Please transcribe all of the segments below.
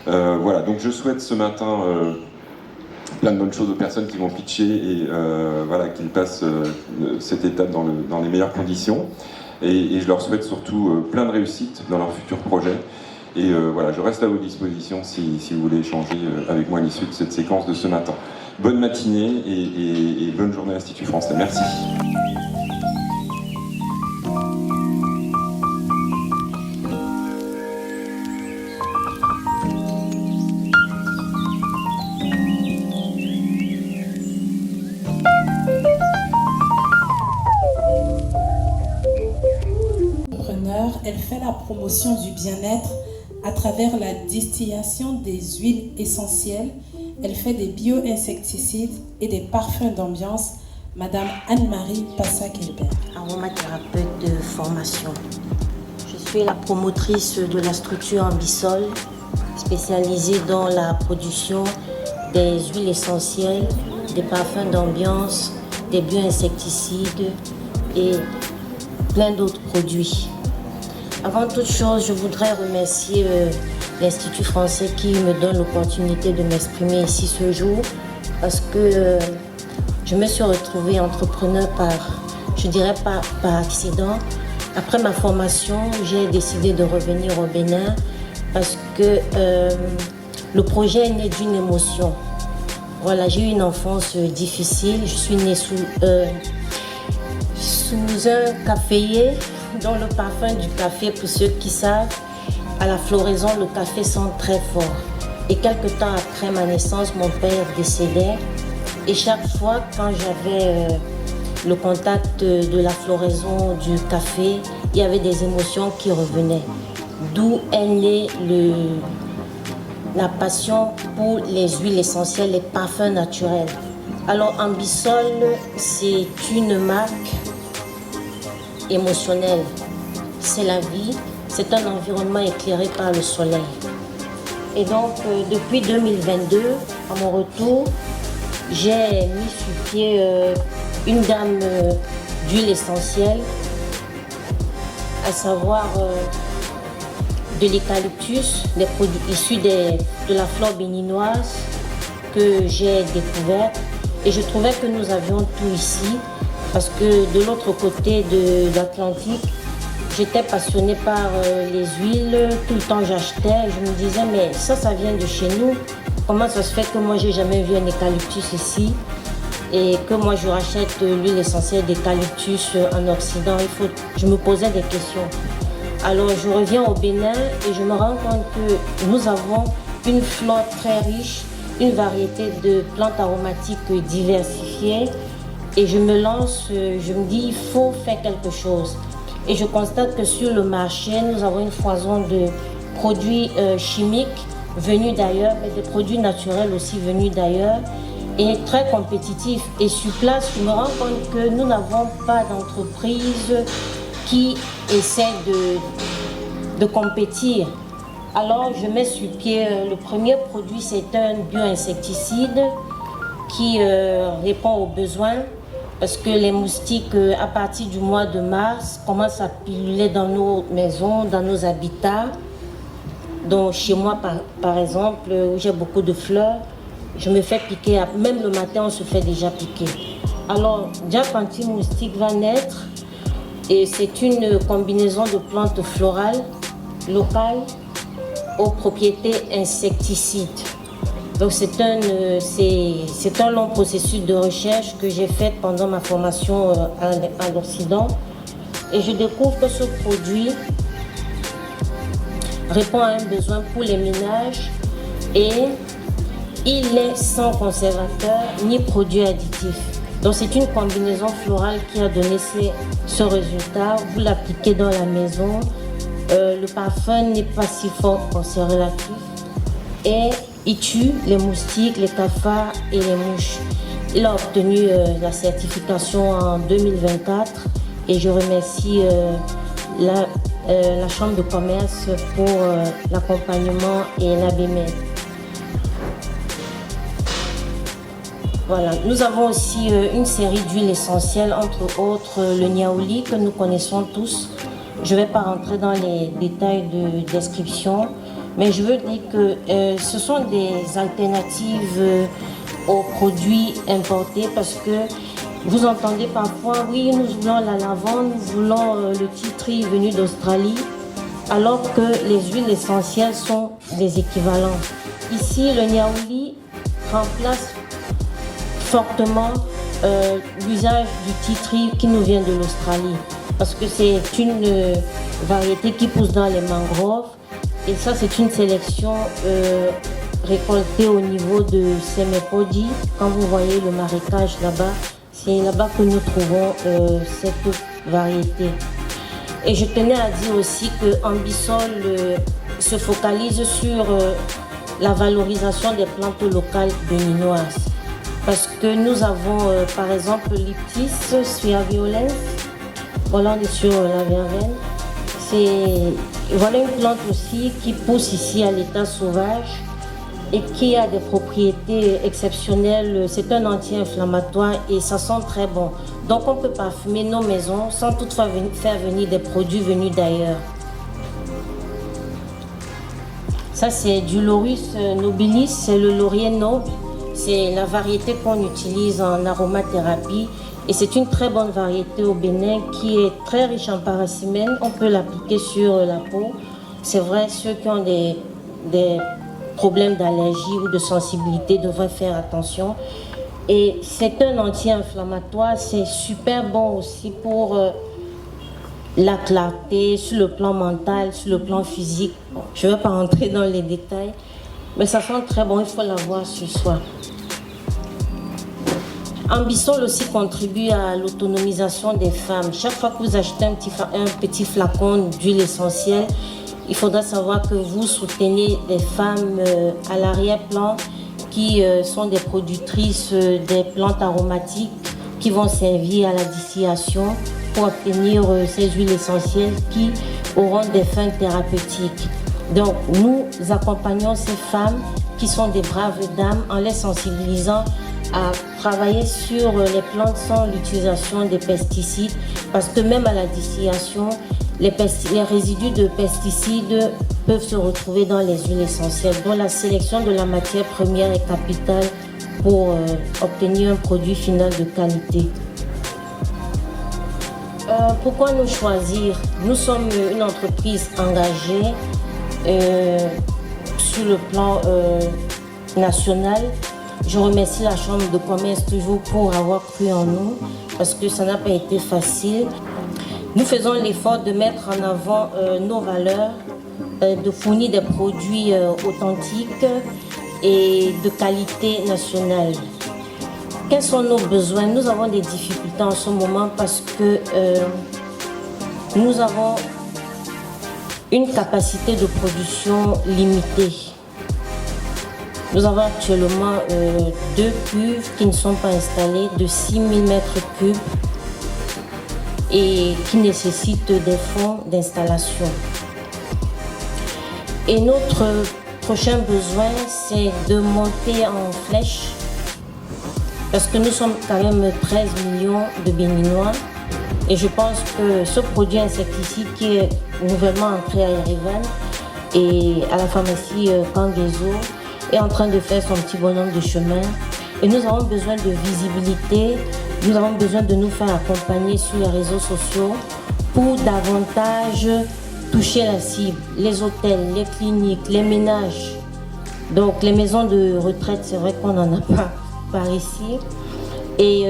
Voilà, donc je souhaite ce matin plein de bonnes choses aux personnes qui vont pitcher et voilà, qu'ils passent cette étape dans les meilleures conditions. Et je leur souhaite surtout plein de réussite dans leurs futurs projets. Et voilà, je reste à vos dispositions si vous voulez échanger avec moi à l'issue de cette séquence de ce matin. Bonne matinée et bonne journée à l'Institut français. Merci. Elle fait la promotion du bien-être à travers la distillation des huiles essentielles. Elle fait des bio-insecticides et des parfums d'ambiance. Madame Anne-Marie Passac-Elbert. Aromathérapeute de formation. Je suis la promotrice de la structure Ambisol, spécialisée dans la production des huiles essentielles, des parfums d'ambiance, des bio-insecticides et plein d'autres produits. Avant toute chose, je voudrais remercier l'Institut français qui me donne l'opportunité de m'exprimer ici ce jour parce que je me suis retrouvée entrepreneur par accident. Après ma formation, j'ai décidé de revenir au Bénin parce que le projet est né d'une émotion. Voilà, j'ai eu une enfance difficile. Je suis née sous un caféier dont le parfum du café, pour ceux qui savent, à la floraison, le café sent très fort. Et quelques temps après ma naissance, mon père décédait. Et chaque fois, quand j'avais le contact de la floraison du café, il y avait des émotions qui revenaient. D'où est née la passion pour les huiles essentielles, les parfums naturels. Alors, Ambisol, c'est une marque émotionnelle. C'est la vie, c'est un environnement éclairé par le soleil. Et donc, depuis 2022, à mon retour, j'ai mis sur pied une gamme d'huiles essentielles, à savoir de l'eucalyptus, des produits issus de la flore béninoise que j'ai découvert. Et je trouvais que nous avions tout ici, parce que de l'autre côté de l'Atlantique, j'étais passionnée par les huiles. Tout le temps j'achetais, je me disais mais ça vient de chez nous. Comment ça se fait que moi j'ai jamais vu un eucalyptus ici et que moi je rachète l'huile essentielle d'eucalyptus en Occident? Je me posais des questions. Alors je reviens au Bénin et je me rends compte que nous avons une flore très riche, une variété de plantes aromatiques diversifiées. Et je me lance, je me dis, il faut faire quelque chose. Et je constate que sur le marché, nous avons une foison de produits chimiques venus d'ailleurs, mais des produits naturels aussi venus d'ailleurs, et très compétitifs. Et sur place, je me rends compte que nous n'avons pas d'entreprise qui essaie de compétir. Alors, je mets sur pied, le premier produit, c'est un bio-insecticide qui répond aux besoins. Parce que les moustiques, à partir du mois de mars, commencent à pulluler dans nos maisons, dans nos habitats. Donc chez moi, par exemple, où j'ai beaucoup de fleurs, je me fais piquer. Même le matin, on se fait déjà piquer. Alors, Jack Anti-Moustique va naître. Et c'est une combinaison de plantes florales, locales, aux propriétés insecticides. Donc c'est un long processus de recherche que j'ai fait pendant ma formation à l'Occident. Et je découvre que ce produit répond à un besoin pour les ménages et il est sans conservateur ni produit additif. Donc c'est une combinaison florale qui a donné ce résultat. Vous l'appliquez dans la maison. Le parfum n'est pas si fort conservatif. Et il tue les moustiques, les cafards et les mouches. Il a obtenu la certification en 2024 et je remercie la Chambre de commerce pour l'accompagnement et l'ABMED. Voilà. Nous avons aussi une série d'huiles essentielles, entre autres le niaouli que nous connaissons tous. Je ne vais pas rentrer dans les détails de description. Mais je veux dire que ce sont des alternatives aux produits importés parce que vous entendez parfois, oui, nous voulons la lavande, nous voulons le tea tree venu d'Australie, alors que les huiles essentielles sont des équivalents. Ici, le niaouli remplace fortement l'usage du tea tree qui nous vient de l'Australie, parce que c'est une variété qui pousse dans les mangroves, et ça c'est une sélection récoltée au niveau de Semepodi. Quand vous voyez le marécage là-bas, c'est là-bas que nous trouvons cette variété. Et je tenais à dire aussi que Ambisol se focalise sur la valorisation des plantes locales béninoises. Parce que nous avons par exemple l'Iptis spheriolens, voilà, on est sur la verveine. Voilà une plante aussi qui pousse ici à l'état sauvage et qui a des propriétés exceptionnelles. C'est un anti-inflammatoire et ça sent très bon. Donc on peut parfumer nos maisons sans toutefois faire venir des produits venus d'ailleurs. Ça c'est du Laurus nobilis, c'est le laurier noble. C'est la variété qu'on utilise en aromathérapie et c'est une très bonne variété au Bénin qui est très riche en paracimène. On peut l'appliquer sur la peau. C'est vrai, ceux qui ont des problèmes d'allergie ou de sensibilité devraient faire attention. Et c'est un anti-inflammatoire, c'est super bon aussi pour la clarté, sur le plan mental, sur le plan physique. Bon, je ne vais pas rentrer dans les détails, mais ça sent très bon, il faut l'avoir sur soi. Ambisol aussi contribue à l'autonomisation des femmes. Chaque fois que vous achetez un petit flacon d'huile essentielle, il faudra savoir que vous soutenez des femmes à l'arrière-plan qui sont des productrices des plantes aromatiques qui vont servir à la distillation pour obtenir ces huiles essentielles qui auront des fins thérapeutiques. Donc nous accompagnons ces femmes qui sont des braves dames en les sensibilisant à travailler sur les plantes sans l'utilisation des pesticides, parce que même à la distillation, les résidus de pesticides peuvent se retrouver dans les huiles essentielles. Donc la sélection de la matière première est capitale pour obtenir un produit final de qualité. Pourquoi nous choisir? Nous sommes une entreprise engagée sur le plan national. Je remercie la Chambre de commerce toujours pour avoir cru en nous, parce que ça n'a pas été facile. Nous faisons l'effort de mettre en avant nos valeurs, de fournir des produits authentiques et de qualité nationale. Quels sont nos besoins? Nous avons des difficultés en ce moment parce que nous avons une capacité de production limitée. Nous avons actuellement 2 cuves qui ne sont pas installées de 6000 m3 et qui nécessitent des fonds d'installation. Et notre prochain besoin, c'est de monter en flèche parce que nous sommes quand même 13 millions de Béninois et je pense que ce produit insecticide qui est nouvellement entré à Yerevan et à la pharmacie Kangezo est en train de faire son petit bonhomme de chemin et nous avons besoin de visibilité, nous avons besoin de nous faire accompagner sur les réseaux sociaux pour davantage toucher la cible, les hôtels, les cliniques, les ménages. Donc les maisons de retraite, c'est vrai qu'on n'en a pas par ici. Et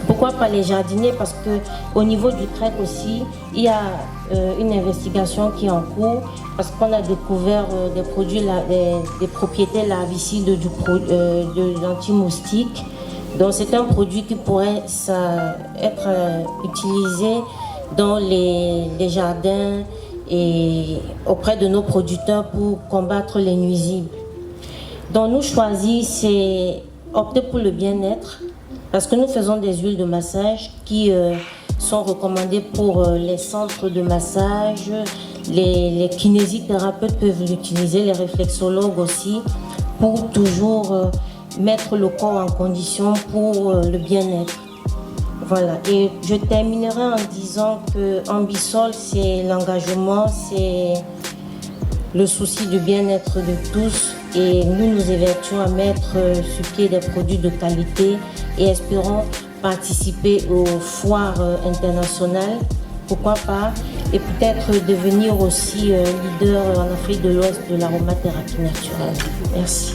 pourquoi pas les jardiniers? Parce qu'au niveau du trek aussi, il y a une investigation qui est en cours parce qu'on a découvert des produits, des propriétés larvicides de l'anti-moustique. Donc c'est un produit qui pourrait être utilisé dans les jardins et auprès de nos producteurs pour combattre les nuisibles. Donc nous choisissons, c'est opter pour le bien-être parce que nous faisons des huiles de massage qui sont recommandées pour les centres de massage, les kinésithérapeutes peuvent l'utiliser, les réflexologues aussi, pour toujours mettre le corps en condition pour le bien-être. Voilà, et je terminerai en disant que Ambisol, c'est l'engagement, c'est le souci du bien-être de tous et nous nous évertuons à mettre sur pied des produits de qualité et espérons participer aux foires internationales, pourquoi pas, et peut-être devenir aussi leader en Afrique de l'Ouest de l'aromathérapie naturelle. Merci.